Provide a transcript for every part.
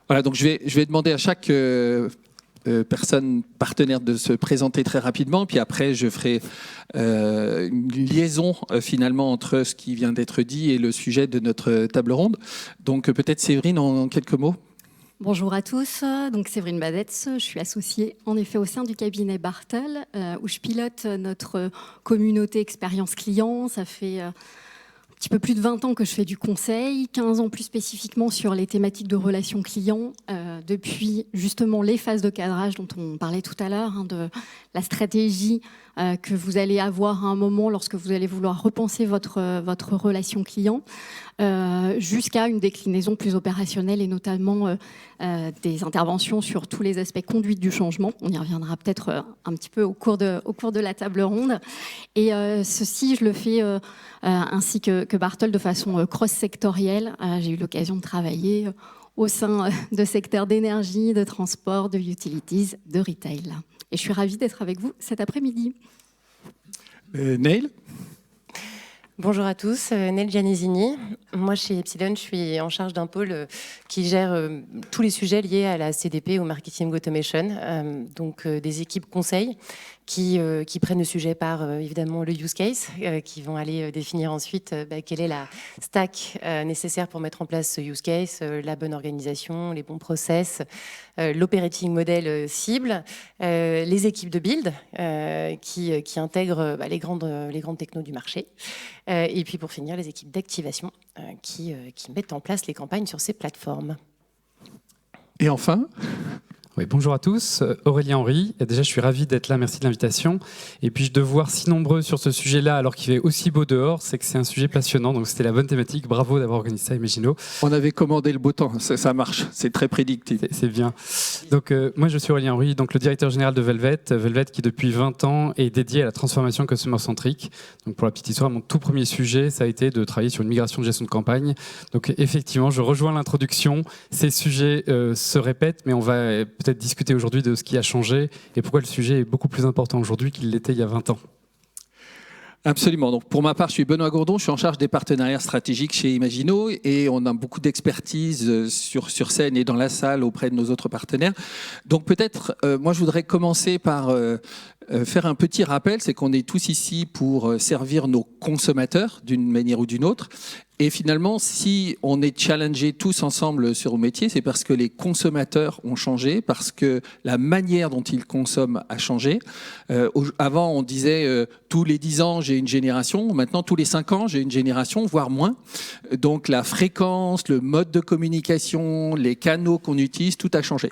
Voilà, donc je vais demander à chaque personne partenaire de se présenter très rapidement, puis après je ferai une liaison finalement entre ce qui vient d'être dit et le sujet de notre table ronde. Donc peut-être Séverine en quelques mots. Bonjour à tous, donc Séverine Badetz, je suis associée en effet au sein du cabinet Bartel où je pilote notre communauté expérience client. Ça fait un petit peu plus de 20 ans que je fais du conseil, 15 ans plus spécifiquement sur les thématiques de relations clients, depuis justement les phases de cadrage dont on parlait tout à l'heure, de la stratégie que vous allez avoir à un moment lorsque vous allez vouloir repenser votre relation client, jusqu'à une déclinaison plus opérationnelle et notamment des interventions sur tous les aspects conduite du changement. On y reviendra peut-être un petit peu au cours de la table ronde. Et ceci, je le fais ainsi que Bartel de façon cross-sectorielle. J'ai eu l'occasion de travailler au sein de secteurs d'énergie, de transport, de utilities, de retail. Et je suis ravie d'être avec vous cet après-midi. Neil ? Bonjour à tous, Neil Gianesini. Moi, chez Epsilon, je suis en charge d'un pôle qui gère tous les sujets liés à la CDP, au marketing automation, donc des équipes conseils qui prennent le sujet par évidemment le use case, qui vont aller définir ensuite quelle est la stack nécessaire pour mettre en place ce use case, la bonne organisation, les bons process, l'operating model cible, les équipes de build qui intègrent les grandes technos du marché, et puis pour finir les équipes d'activation qui mettent en place les campagnes sur ces plateformes. Et enfin ? Oui, bonjour à tous, Aurélien Henry. Et déjà, je suis ravi d'être là, merci de l'invitation. Et puis, de voir si nombreux sur ce sujet-là, alors qu'il fait aussi beau dehors, c'est que c'est un sujet passionnant. Donc, c'était la bonne thématique. Bravo d'avoir organisé ça, Imagino. On avait commandé le beau temps, ça marche, c'est très prédictif. C'est bien. Donc, moi, je suis Aurélien Henry, donc le directeur général de Velvet. Velvet qui, depuis 20 ans, est dédié à la transformation customer-centrique. Donc, pour la petite histoire, mon tout premier sujet, ça a été de travailler sur une migration de gestion de campagne. Donc, effectivement, je rejoins l'introduction. Ces sujets se répètent, mais on va peut-être discuter aujourd'hui de ce qui a changé et pourquoi le sujet est beaucoup plus important aujourd'hui qu'il l'était il y a 20 ans. Absolument. Donc, pour ma part, je suis Benoît Gourdon, je suis en charge des partenariats stratégiques chez Imagino et on a beaucoup d'expertise sur scène et dans la salle auprès de nos autres partenaires. Donc peut-être, moi je voudrais commencer par faire un petit rappel, c'est qu'on est tous ici pour servir nos consommateurs d'une manière ou d'une autre. Et finalement, si on est challengés tous ensemble sur le métier, c'est parce que les consommateurs ont changé, parce que la manière dont ils consomment a changé. Avant, on disait tous les 10 ans, j'ai une génération. Maintenant, tous les 5 ans, j'ai une génération, voire moins. Donc, la fréquence, le mode de communication, les canaux qu'on utilise, tout a changé.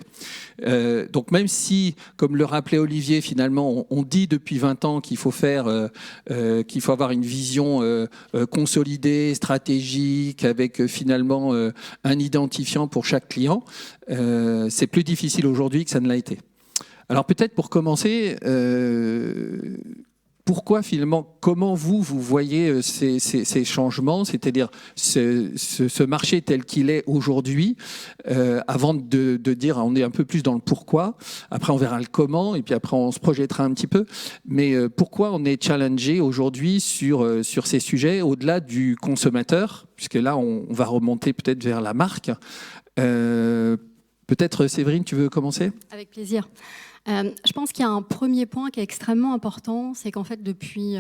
Donc, même si, comme le rappelait Olivier, finalement, on dit depuis 20 ans qu'il faut qu'il faut avoir une vision consolidée, stratégique, avec finalement un identifiant pour chaque client, c'est plus difficile aujourd'hui que ça ne l'a été. Alors peut-être pour commencer, pourquoi finalement, comment vous voyez ces changements, c'est-à-dire ce marché tel qu'il est aujourd'hui, avant de dire on est un peu plus dans le pourquoi, après on verra le comment et puis après on se projettera un petit peu, mais pourquoi on est challengé aujourd'hui sur ces sujets au-delà du consommateur, puisque là on va remonter peut-être vers la marque. Peut-être Séverine, tu veux commencer ? Avec plaisir. Je pense qu'il y a un premier point qui est extrêmement important, c'est qu'en fait depuis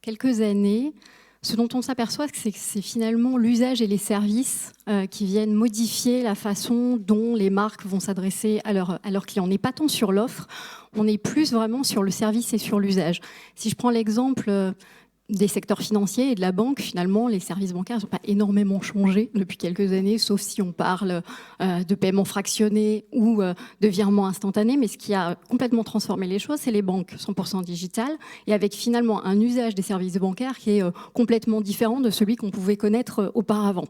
quelques années, ce dont on s'aperçoit, c'est que c'est finalement l'usage et les services qui viennent modifier la façon dont les marques vont s'adresser à leurs clients. On n'est pas tant sur l'offre, on est plus vraiment sur le service et sur l'usage. Si je prends l'exemple des secteurs financiers et de la banque, finalement, les services bancaires n'ont pas énormément changé depuis quelques années, sauf si on parle de paiement fractionné ou de virement instantané. Mais ce qui a complètement transformé les choses, c'est les banques 100% digitales et avec finalement un usage des services bancaires qui est complètement différent de celui qu'on pouvait connaître auparavant.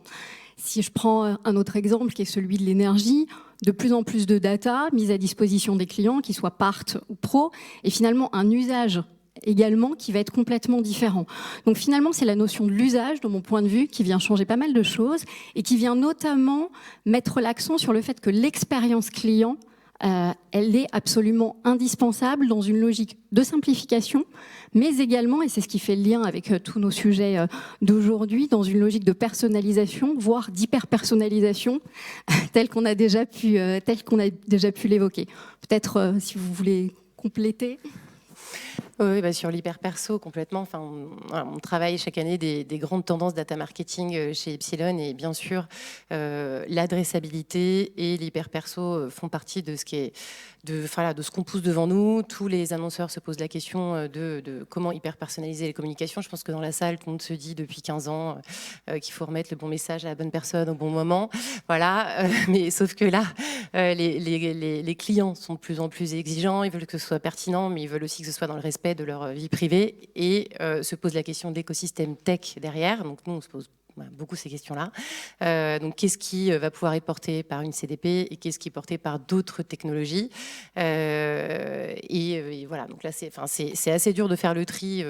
Si je prends un autre exemple qui est celui de l'énergie, de plus en plus de data mise à disposition des clients, qu'ils soient part ou pro, et finalement un usage également qui va être complètement différent. Donc finalement, c'est la notion de l'usage, de mon point de vue, qui vient changer pas mal de choses et qui vient notamment mettre l'accent sur le fait que l'expérience client elle est absolument indispensable dans une logique de simplification, mais également, et c'est ce qui fait le lien avec tous nos sujets d'aujourd'hui, dans une logique de personnalisation, voire d'hyper-personnalisation, telle qu'on a déjà pu l'évoquer. Peut-être, si vous voulez compléter. Oui, sur l'hyper perso complètement. Enfin, on travaille chaque année des grandes tendances data marketing chez Epsilon et bien sûr l'adressabilité et l'hyper perso font partie de ce qui est de ce qu'on pousse devant nous. Tous les annonceurs se posent la question de comment hyper personnaliser les communications. Je pense que dans la salle, tout le monde se dit depuis 15 ans qu'il faut remettre le bon message à la bonne personne au bon moment. Voilà, mais sauf que là, les clients sont de plus en plus exigeants. Ils veulent que ce soit pertinent, mais ils veulent aussi que ce soit dans le respect de leur vie privée et se pose la question de l'écosystème tech derrière. Donc nous, on se pose beaucoup ces questions-là. Donc, qu'est-ce qui va pouvoir être porté par une CDP et qu'est-ce qui est porté par d'autres technologies et voilà. Donc là, c'est assez dur de faire le tri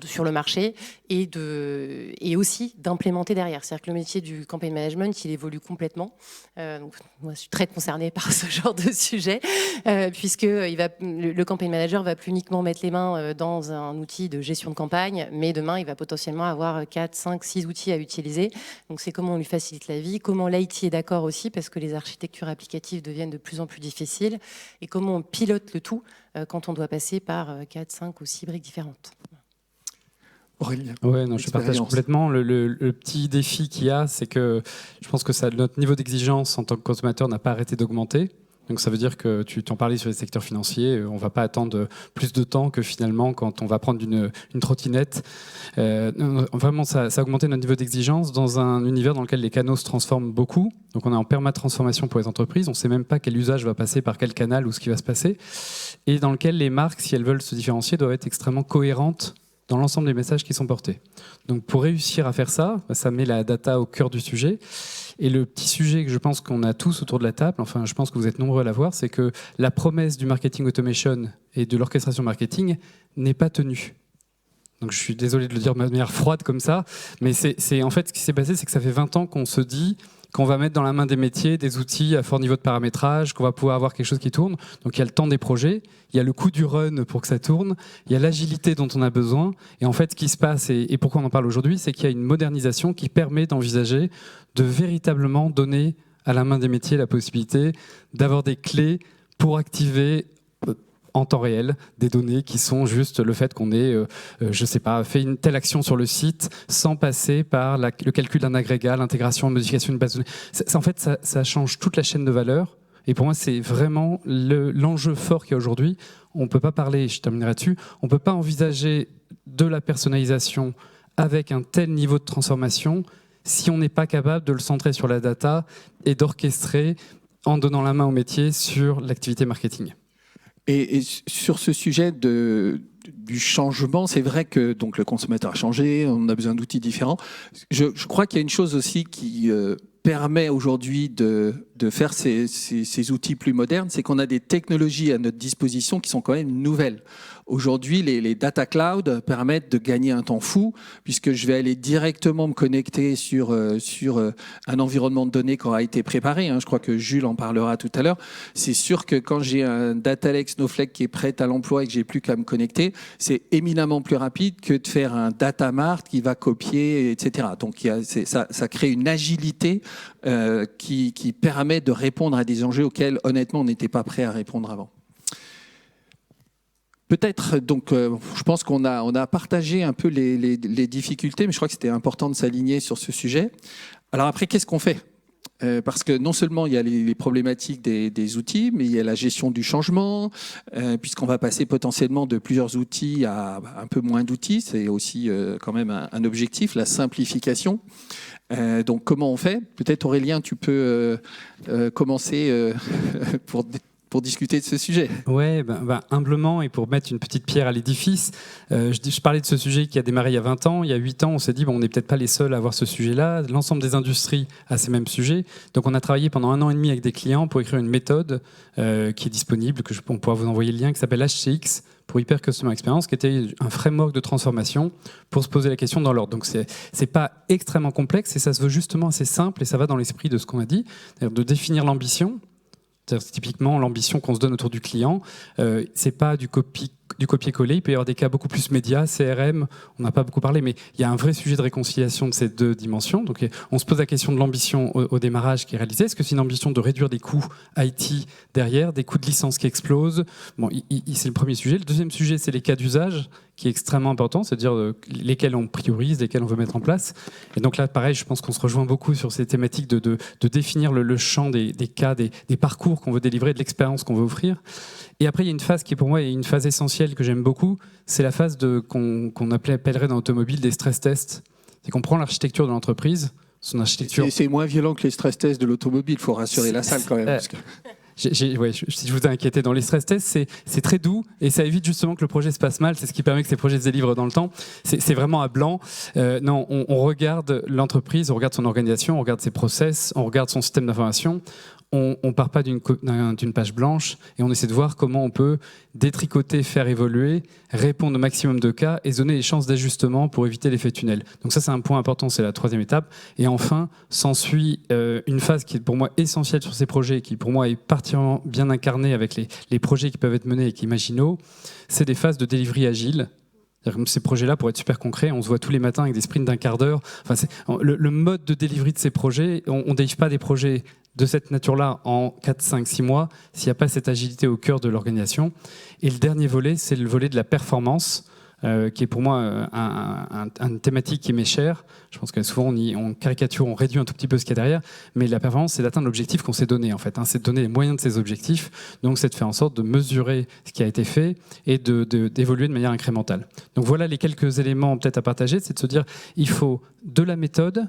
sur le marché et aussi d'implémenter derrière. C'est-à-dire que le métier du campaign management, il évolue complètement. Donc, moi, je suis très concernée par ce genre de sujet puisque le campaign manager va plus uniquement mettre les mains dans un outil de gestion de campagne, mais demain, il va potentiellement avoir 4, 5, 6 outils à utiliser. Donc c'est comment on lui facilite la vie, comment l'IT est d'accord aussi, parce que les architectures applicatives deviennent de plus en plus difficiles, et comment on pilote le tout quand on doit passer par 4, 5 ou 6 briques différentes. Aurélien. Ouais, non, je partage complètement. Le petit défi qu'il y a, c'est que je pense que notre niveau d'exigence en tant que consommateur n'a pas arrêté d'augmenter. Donc ça veut dire que tu t'en parlais sur les secteurs financiers, on ne va pas attendre plus de temps que finalement quand on va prendre une trottinette. Vraiment, ça a augmenté notre niveau d'exigence dans un univers dans lequel les canaux se transforment beaucoup. Donc on est en perma-transformation pour les entreprises, on ne sait même pas quel usage va passer par quel canal ou ce qui va se passer. Et dans lequel les marques, si elles veulent se différencier, doivent être extrêmement cohérentes dans l'ensemble des messages qui sont portés. Donc pour réussir à faire ça, ça met la data au cœur du sujet. Et le petit sujet que je pense qu'on a tous autour de la table, enfin je pense que vous êtes nombreux à l'avoir, c'est que la promesse du marketing automation et de l'orchestration marketing n'est pas tenue. Donc je suis désolé de le dire de manière froide comme ça, mais c'est en fait ce qui s'est passé, c'est que ça fait 20 ans qu'on se dit qu'on va mettre dans la main des métiers des outils à fort niveau de paramétrage, qu'on va pouvoir avoir quelque chose qui tourne. Donc il y a le temps des projets, il y a le coût du run pour que ça tourne, il y a l'agilité dont on a besoin. Et en fait, ce qui se passe, et pourquoi on en parle aujourd'hui, c'est qu'il y a une modernisation qui permet d'envisager de véritablement donner à la main des métiers la possibilité d'avoir des clés pour activer en temps réel des données qui sont juste le fait qu'on ait, je sais pas, fait une telle action sur le site sans passer par le calcul d'un agrégat, l'intégration, la modification d'une base de données. En fait, ça change toute la chaîne de valeur. Et pour moi, c'est vraiment l'enjeu fort qu'il y a aujourd'hui. On ne peut pas parler, je terminerai dessus, on ne peut pas envisager de la personnalisation avec un tel niveau de transformation si on n'est pas capable de le centrer sur la data et d'orchestrer en donnant la main au métier sur l'activité marketing. Et sur ce sujet du changement, c'est vrai que donc, le consommateur a changé, on a besoin d'outils différents. Je crois qu'il y a une chose aussi qui permet aujourd'hui de faire ces outils plus modernes, c'est qu'on a des technologies à notre disposition qui sont quand même nouvelles. Aujourd'hui, les data cloud permettent de gagner un temps fou, puisque je vais aller directement me connecter sur un environnement de données qui aura été préparé. Je crois que Jules en parlera tout à l'heure. C'est sûr que quand j'ai un data lake Snowflake qui est prêt à l'emploi et que j'ai plus qu'à me connecter, c'est éminemment plus rapide que de faire un data mart qui va copier, etc. Donc ça crée une agilité qui permet de répondre à des enjeux auxquels, honnêtement, on n'était pas prêt à répondre avant. Peut-être, donc, je pense qu'on a partagé un peu les difficultés, mais je crois que c'était important de s'aligner sur ce sujet. Alors après, qu'est-ce qu'on fait ? Parce que non seulement il y a les problématiques des outils, mais il y a la gestion du changement, puisqu'on va passer potentiellement de plusieurs outils à un peu moins d'outils. C'est aussi quand même un objectif, la simplification. Donc comment on fait ? Peut-être Aurélien, tu peux commencer pour pour discuter de ce sujet. Ouais, humblement, et pour mettre une petite pierre à l'édifice, je parlais de ce sujet qui a démarré il y a 20 ans. Il y a 8 ans, on s'est dit, on n'est peut-être pas les seuls à avoir ce sujet-là. L'ensemble des industries a ces mêmes sujets. Donc on a travaillé pendant 1 an et demi avec des clients pour écrire une méthode qui est disponible, on pourra vous envoyer le lien, qui s'appelle HCX, pour Hyper Customer Experience, qui était un framework de transformation pour se poser la question dans l'ordre. Donc c'est pas extrêmement complexe, et ça se veut justement assez simple, et ça va dans l'esprit de ce qu'on a dit, c'est-à-dire de définir l'ambition. C'est typiquement l'ambition qu'on se donne autour du client. C'est pas du copier-coller. Il peut y avoir des cas beaucoup plus médias, CRM, on n'a pas beaucoup parlé, mais il y a un vrai sujet de réconciliation de ces deux dimensions. Donc on se pose la question de l'ambition au démarrage qui est réalisée. Est-ce que c'est une ambition de réduire des coûts IT derrière, des coûts de licence qui explosent? C'est le premier sujet. Le deuxième sujet, c'est les cas d'usage, qui est extrêmement important, c'est-à-dire lesquels on priorise, lesquels on veut mettre en place. Et donc là, pareil, je pense qu'on se rejoint beaucoup sur ces thématiques de définir le champ des cas, des parcours qu'on veut délivrer, de l'expérience qu'on veut offrir. Et après, il y a une phase qui, pour moi, est une phase essentielle que j'aime beaucoup, c'est la phase qu'on appellerait dans l'automobile des stress tests. C'est qu'on prend l'architecture de l'entreprise, son architecture... C'est moins violent que les stress tests de l'automobile, il faut rassurer la salle quand même. Parce que... si je vous ai inquiété dans les stress tests, c'est très doux et ça évite justement que le projet se passe mal. C'est ce qui permet que ces projets se délivrent dans le temps. C'est vraiment à blanc. Non, on regarde l'entreprise, on regarde son organisation, on regarde ses process, on regarde son système d'information. On ne part pas d'une page blanche et on essaie de voir comment on peut détricoter, faire évoluer, répondre au maximum de cas et donner les chances d'ajustement pour éviter l'effet tunnel. Donc ça, c'est un point important, c'est la 3e étape. Et enfin, s'ensuit une phase qui est pour moi essentielle sur ces projets, qui pour moi est particulièrement bien incarnée avec les projets qui peuvent être menés avec Imagineo, c'est des phases de delivery agile. Ces projets-là, pour être super concrets, on se voit tous les matins avec des sprints d'1 quart d'heure. Enfin, le mode de delivery de ces projets, on ne délivre pas des projets de cette nature-là en 4, 5, 6 mois s'il n'y a pas cette agilité au cœur de l'organisation. Et le dernier volet, c'est le volet de la performance, qui est pour moi une thématique qui m'est chère. Je pense que souvent on caricature, on réduit un tout petit peu ce qu'il y a derrière, mais la performance, c'est d'atteindre l'objectif qu'on s'est donné en fait. C'est de donner les moyens de ces objectifs, donc c'est de faire en sorte de mesurer ce qui a été fait et d'évoluer de manière incrémentale. Donc voilà les quelques éléments peut-être à partager, c'est de se dire il faut de la méthode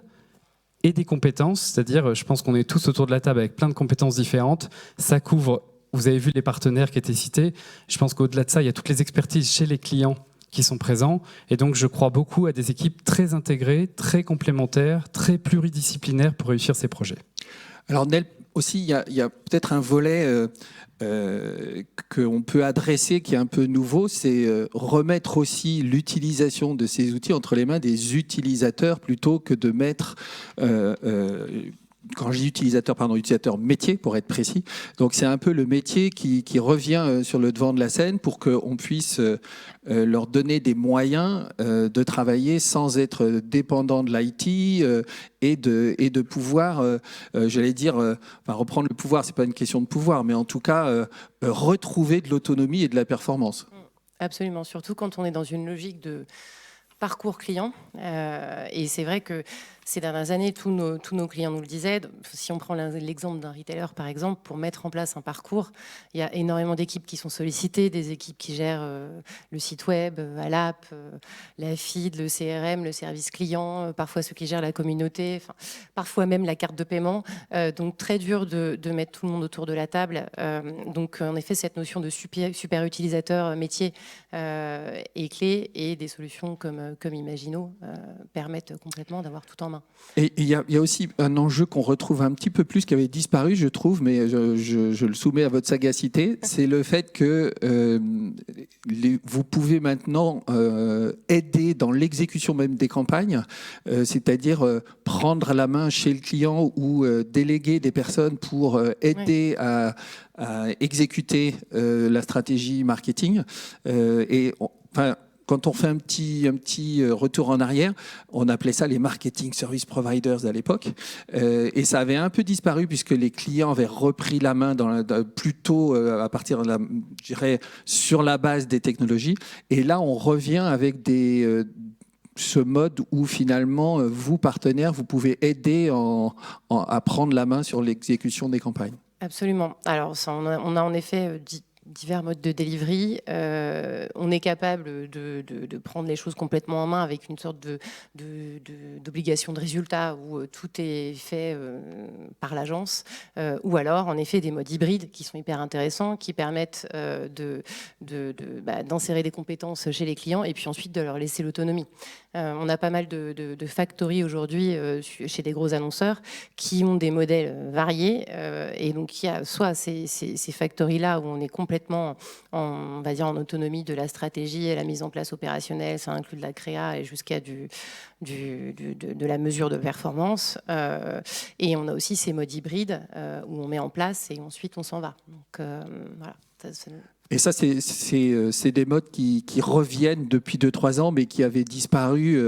et des compétences, c'est-à-dire je pense qu'on est tous autour de la table avec plein de compétences différentes, ça couvre, vous avez vu les partenaires qui étaient cités, je pense qu'au-delà de ça, il y a toutes les expertises chez les clients qui sont présents. Et donc, je crois beaucoup à des équipes très intégrées, très complémentaires, très pluridisciplinaires pour réussir ces projets. Alors, Nel, aussi, il y a peut-être un volet qu'on peut adresser qui est un peu nouveau, c'est remettre aussi l'utilisation de ces outils entre les mains des utilisateurs plutôt que de mettre... quand je dis utilisateur, utilisateur métier pour être précis. Donc c'est un peu le métier qui revient sur le devant de la scène pour qu'on puisse leur donner des moyens de travailler sans être dépendant de l'IT et de pouvoir, j'allais dire, reprendre le pouvoir, c'est pas une question de pouvoir, mais en tout cas retrouver de l'autonomie et de la performance. Absolument, surtout quand on est dans une logique de parcours client. Et c'est vrai que ces dernières années, tous nos clients nous le disaient. Si on prend l'exemple d'un retailer, par exemple, pour mettre en place un parcours, il y a énormément d'équipes qui sont sollicitées, des équipes qui gèrent le site web, à l'app, la feed, le CRM, le service client, parfois ceux qui gèrent la communauté, parfois même la carte de paiement. Donc très dur de mettre tout le monde autour de la table. Donc en effet, cette notion de super utilisateur métier est clé, et des solutions comme Imagineo permettent complètement d'avoir tout en main. Et il y a aussi un enjeu qu'on retrouve un petit peu plus, qui avait disparu, je trouve, mais je le soumets à votre sagacité, c'est le fait que vous pouvez maintenant aider dans l'exécution même des campagnes, c'est-à-dire prendre la main chez le client ou déléguer des personnes pour aider à exécuter la stratégie marketing. Quand on fait un petit retour en arrière, on appelait ça les marketing service providers à l'époque. Et ça avait un peu disparu puisque les clients avaient repris la main plutôt à partir de je dirais, sur la base des technologies. Et là, on revient avec ce mode où finalement, vous, partenaires, vous pouvez aider à prendre la main sur l'exécution des campagnes. Absolument. Alors, on a en effet divers modes de delivery. On est capable de prendre les choses complètement en main avec une sorte d'obligation de résultat où tout est fait par l'agence, ou alors en effet des modes hybrides qui sont hyper intéressants, qui permettent d'insérer des compétences chez les clients et puis ensuite de leur laisser l'autonomie. On a pas mal de factories aujourd'hui chez des gros annonceurs qui ont des modèles variés, et donc il y a soit ces factories-là où on est complètement on va dire en autonomie de la stratégie et la mise en place opérationnelle, ça inclut de la créa et jusqu'à de la mesure de performance, et on a aussi ces modes hybrides où on met en place et ensuite on s'en va. Donc voilà. Et ça, c'est des modes qui reviennent depuis 2-3 ans, mais qui avaient disparu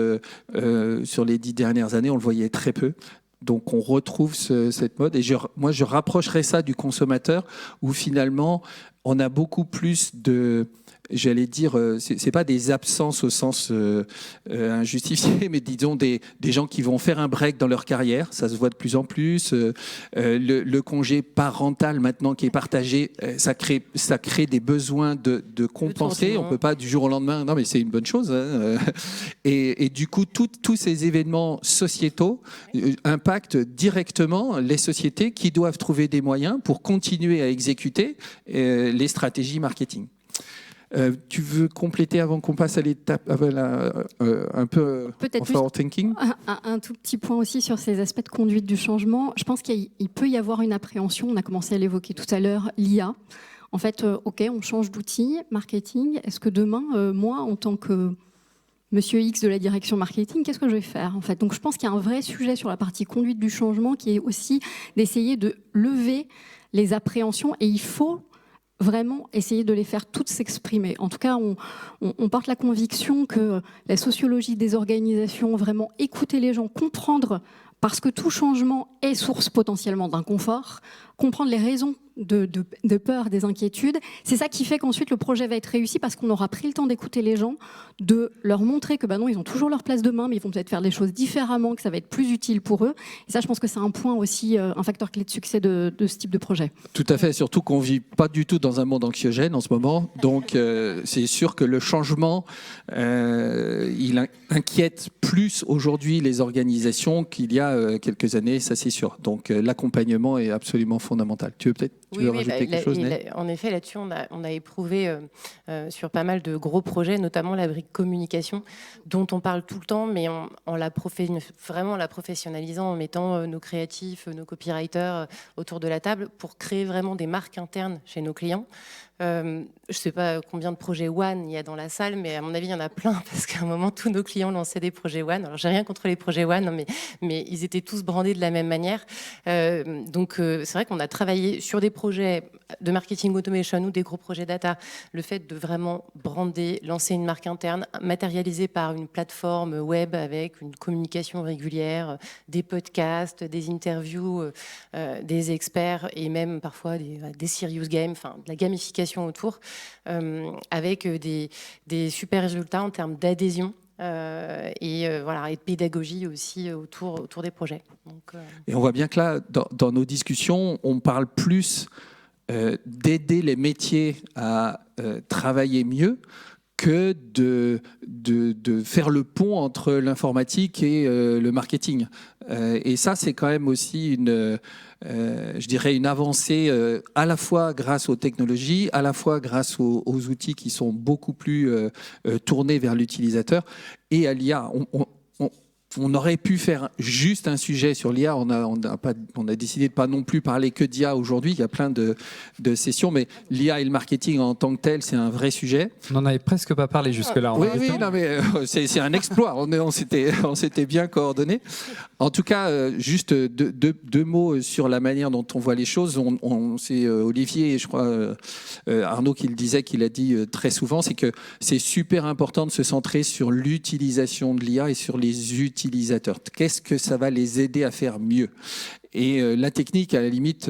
sur les 10 dernières années. On le voyait très peu. Donc, on retrouve cette mode. Et moi, je rapprocherais ça du consommateur, où finalement, on a beaucoup plus j'allais dire, c'est pas des absences au sens injustifié, mais disons des gens qui vont faire un break dans leur carrière, ça se voit de plus en plus. Le congé parental maintenant qui est partagé, ça crée des besoins de compenser. On peut pas du jour au lendemain. Non, mais c'est une bonne chose. Hein. Et du coup, tous ces événements sociétaux impactent directement les sociétés qui doivent trouver des moyens pour continuer à exécuter les stratégies marketing. Tu veux compléter avant qu'on passe à l'étape un peu en forward thinking? Un tout petit point aussi sur ces aspects de conduite du changement. Je pense qu'il peut y avoir une appréhension, on a commencé à l'évoquer tout à l'heure, l'IA. En fait, OK, on change d'outil marketing. Est-ce que demain, moi, en tant que Monsieur X de la direction marketing, qu'est-ce que je vais faire en fait? Donc je pense qu'il y a un vrai sujet sur la partie conduite du changement qui est aussi d'essayer de lever les appréhensions, et il faut vraiment essayer de les faire toutes s'exprimer. En tout cas, on porte la conviction que la sociologie des organisations, vraiment écouter les gens, comprendre, parce que tout changement est source potentiellement d'inconfort, comprendre les raisons de peur, des inquiétudes, c'est ça qui fait qu'ensuite le projet va être réussi, parce qu'on aura pris le temps d'écouter les gens, de leur montrer que non, ils ont toujours leur place demain, mais ils vont peut-être faire les choses différemment, que ça va être plus utile pour eux. Et ça, je pense que c'est un point aussi, un facteur clé de succès de ce type de projet. Tout à fait, surtout qu'on ne vit pas du tout dans un monde anxiogène en ce moment. Donc, c'est sûr que le changement, il inquiète plus aujourd'hui les organisations qu'il y a quelques années, ça c'est sûr. Donc, l'accompagnement est absolument fondamental. Tu veux rajouter quelque chose, Nel ? En effet, là-dessus, on a éprouvé sur pas mal de gros projets, notamment la brique communication, dont on parle tout le temps, mais en la professionnalisant, en mettant nos créatifs, nos copywriters autour de la table pour créer vraiment des marques internes chez nos clients. Je ne sais pas combien de projets One il y a dans la salle, mais à mon avis, il y en a plein, parce qu'à un moment, tous nos clients lançaient des projets One. Alors, j'ai rien contre les projets One, mais ils étaient tous brandés de la même manière. Donc, c'est vrai qu'on a travaillé sur des projets de marketing automation ou des gros projets data. Le fait de vraiment brander, lancer une marque interne, matérialisée par une plateforme web avec une communication régulière, des podcasts, des interviews, des experts et même parfois des serious games, enfin, de la gamification autour, avec des super résultats en termes d'adhésion et de pédagogie aussi autour des projets. Donc, Et on voit bien que là, dans nos discussions, on parle plus d'aider les métiers à travailler mieux que de faire le pont entre l'informatique et le marketing. Et ça, c'est quand même aussi je dirais une avancée à la fois grâce aux technologies, à la fois grâce aux outils qui sont beaucoup plus tournés vers l'utilisateur et à l'IA. On aurait pu faire juste un sujet sur l'IA. On a décidé de pas non plus parler que d'IA aujourd'hui. Il y a plein de sessions, mais l'IA et le marketing en tant que tel, c'est un vrai sujet. On n'en avait presque pas parlé jusque-là. Oui, non, mais c'est un exploit. On s'était bien coordonnés. En tout cas, juste deux mots sur la manière dont on voit les choses. C'est Olivier et je crois Arnaud qui le disait, qu'il a dit très souvent, c'est que c'est super important de se centrer sur l'utilisation de l'IA et sur les utilisateurs. Qu'est-ce que ça va les aider à faire mieux? Et la technique, à la limite,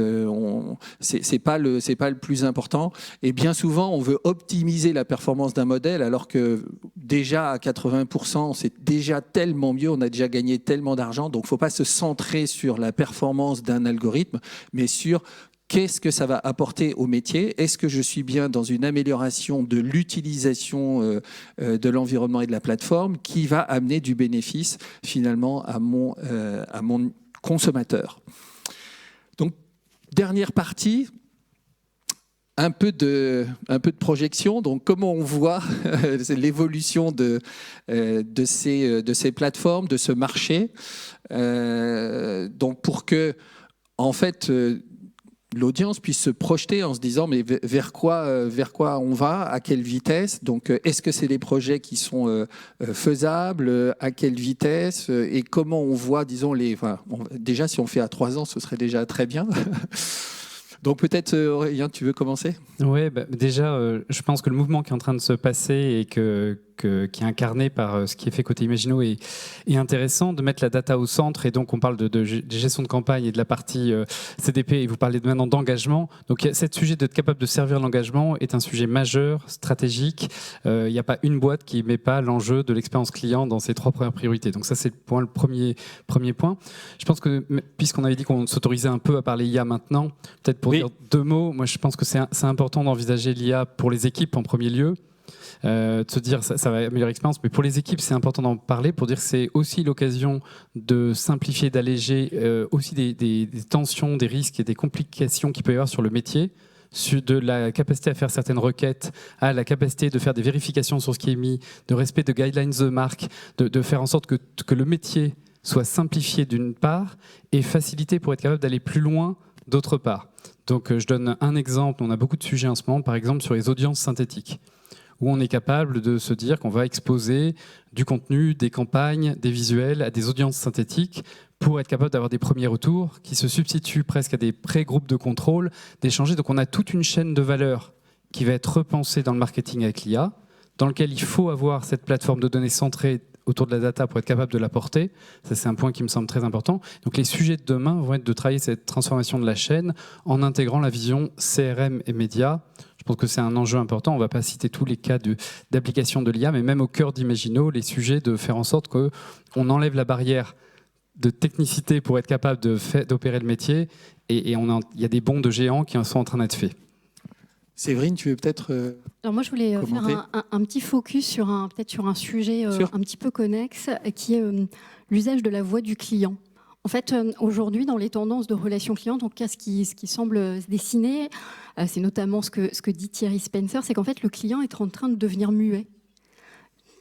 c'est pas le plus important. Et bien souvent, on veut optimiser la performance d'un modèle, alors que déjà à 80%, c'est déjà tellement mieux, on a déjà gagné tellement d'argent. Donc, il ne faut pas se centrer sur la performance d'un algorithme, mais sur qu'est-ce que ça va apporter au métier? Est-ce que je suis bien dans une amélioration de l'utilisation de l'environnement et de la plateforme qui va amener du bénéfice finalement à mon consommateur? Donc, dernière partie, un peu de projection. Donc, comment on voit l'évolution de ces plateformes, de ce marché. Donc, pour que, en fait, l'audience puisse se projeter en se disant mais vers quoi on va, à quelle vitesse. Donc, est-ce que c'est des projets qui sont faisables, à quelle vitesse, et comment on voit, disons, déjà, si on fait à 3 ans, ce serait déjà très bien. Donc peut-être, Aurélien, tu veux commencer ? Oui, déjà, je pense que le mouvement qui est en train de se passer et qui est incarné par ce qui est fait côté Imagino est intéressant, de mettre la data au centre. Et donc, on parle de gestion de campagne et de la partie CDP, et vous parlez maintenant d'engagement. Donc, ce sujet d'être capable de servir l'engagement est un sujet majeur, stratégique. Il n'y a pas une boîte qui ne met pas l'enjeu de l'expérience client dans ses 3 premières priorités. Donc ça, c'est le premier point. Je pense que, puisqu'on avait dit qu'on s'autorisait un peu à parler IA maintenant, peut-être pour dire 2 mots, moi je pense que c'est important d'envisager l'IA pour les équipes en premier lieu. De se dire ça va améliorer l'expérience, mais pour les équipes c'est important d'en parler pour dire que c'est aussi l'occasion de simplifier, d'alléger aussi des tensions, des risques et des complications qu'il peut y avoir sur le métier, de la capacité à faire certaines requêtes, à la capacité de faire des vérifications sur ce qui est mis, de respect de guidelines de marque, de faire en sorte que le métier soit simplifié d'une part et facilité pour être capable d'aller plus loin d'autre part. Donc je donne un exemple, on a beaucoup de sujets en ce moment, par exemple sur les audiences synthétiques, où on est capable de se dire qu'on va exposer du contenu, des campagnes, des visuels à des audiences synthétiques pour être capable d'avoir des premiers retours qui se substituent presque à des pré-groupes de contrôle, d'échanger. Donc on a toute une chaîne de valeur qui va être repensée dans le marketing avec l'IA, dans lequel il faut avoir cette plateforme de données centrée autour de la data pour être capable de la porter. Ça, c'est un point qui me semble très important. Donc les sujets de demain vont être de travailler cette transformation de la chaîne en intégrant la vision CRM et médias. Je pense que c'est un enjeu important. On ne va pas citer tous les cas d'application de l'IA, mais même au cœur d'Imagino, les sujets de faire en sorte qu'on enlève la barrière de technicité pour être capable d'opérer le métier. Et il y a des bonds de géants qui sont en train d'être faits. Séverine, tu veux peut-être Alors moi, je voulais faire un petit focus sur un sujet un petit peu connexe, qui est l'usage de la voix du client. En fait, aujourd'hui, dans les tendances de relations clients, donc ce qui semble se dessiner, c'est notamment ce que dit Thierry Spencer, c'est qu'en fait, le client est en train de devenir muet.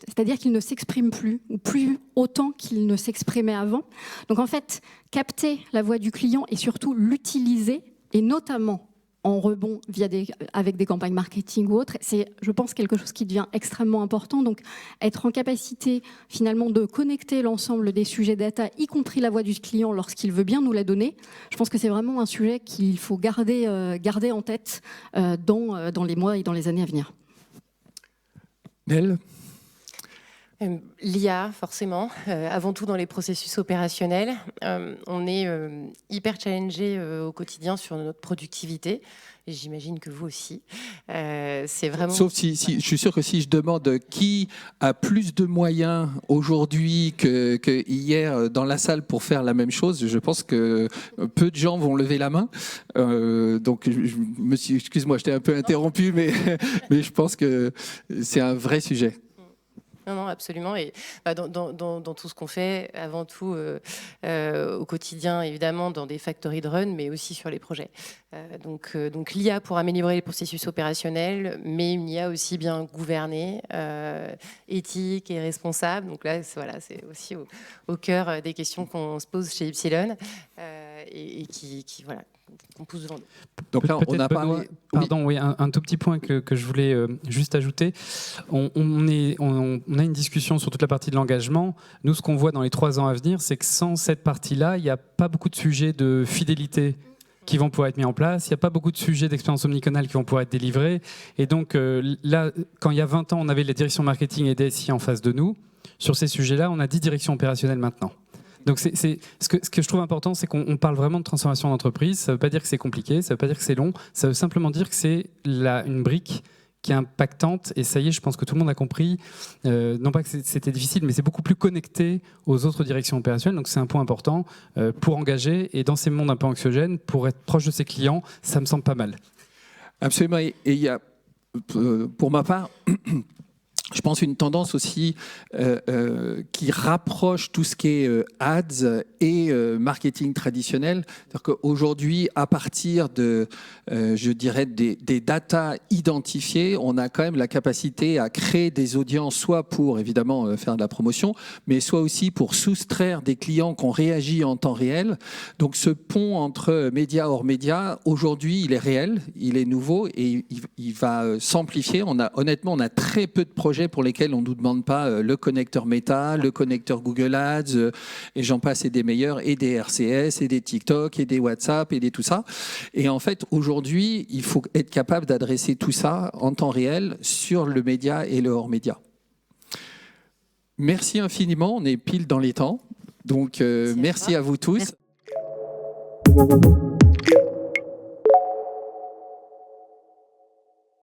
C'est-à-dire qu'il ne s'exprime plus, ou plus autant qu'il ne s'exprimait avant. Donc en fait, capter la voix du client et surtout l'utiliser, et notamment en rebond avec des campagnes marketing ou autres, c'est, je pense, quelque chose qui devient extrêmement important. Donc, être en capacité, finalement, de connecter l'ensemble des sujets data, y compris la voix du client, lorsqu'il veut bien nous la donner, je pense que c'est vraiment un sujet qu'il faut garder en tête dans les mois et dans les années à venir. Nel ? L'IA, forcément, avant tout dans les processus opérationnels. On est hyper challengé au quotidien sur notre productivité, et j'imagine que vous aussi. C'est vraiment... Sauf si je suis sûr que si je demande qui a plus de moyens aujourd'hui que hier dans la salle pour faire la même chose, je pense que peu de gens vont lever la main. Donc, excuse-moi, je t'ai un peu interrompu, mais je pense que c'est un vrai sujet. Non, absolument. Et dans tout ce qu'on fait, avant tout au quotidien, évidemment, dans des factories de run, mais aussi sur les projets. Donc l'IA pour améliorer les processus opérationnels, mais une IA aussi bien gouvernée, éthique et responsable. Donc là, c'est aussi au cœur des questions qu'on se pose chez Epsilon et qui qu'on pousse devant nous. Donc là, on a parlé... Pardon, oui, un tout petit point que je voulais juste ajouter. On a une discussion sur toute la partie de l'engagement. Nous, ce qu'on voit dans les 3 ans à venir, c'est que sans cette partie-là, il n'y a pas beaucoup de sujets de fidélité qui vont pouvoir être mis en place. Il n'y a pas beaucoup de sujets d'expérience omnicanale qui vont pouvoir être délivrés. Et donc là, quand il y a 20 ans, on avait la direction marketing et DSI en face de nous. Sur ces sujets-là, on a 10 directions opérationnelles maintenant. Donc ce que je trouve important, c'est qu'on parle vraiment de transformation d'entreprise. Ça ne veut pas dire que c'est compliqué, ça ne veut pas dire que c'est long, ça veut simplement dire que c'est une brique qui est impactante, et ça y est, je pense que tout le monde a compris, non pas que c'était difficile, mais c'est beaucoup plus connecté aux autres directions opérationnelles, donc c'est un point important pour engager, et dans ces mondes un peu anxiogènes, pour être proche de ses clients, ça me semble pas mal. Absolument, et il y a, pour ma part, je pense une tendance aussi qui rapproche tout ce qui est ads et marketing traditionnel. C'est-à-dire qu'aujourd'hui, à partir de, je dirais, des datas identifiées, on a quand même la capacité à créer des audiences, soit pour évidemment faire de la promotion, mais soit aussi pour soustraire des clients qui ont réagi en temps réel. Donc ce pont entre médias hors médias, aujourd'hui, il est réel, il est nouveau et il va s'amplifier. Honnêtement, on a très peu de projets pour lesquels on ne nous demande pas le connecteur Meta, le connecteur Google Ads, et j'en passe, et des meilleurs, et des RCS, et des TikTok, et des WhatsApp, et des tout ça. Et en fait, aujourd'hui, il faut être capable d'adresser tout ça en temps réel sur le média et le hors-média. Merci infiniment, on est pile dans les temps. Donc, merci à vous tous. Merci.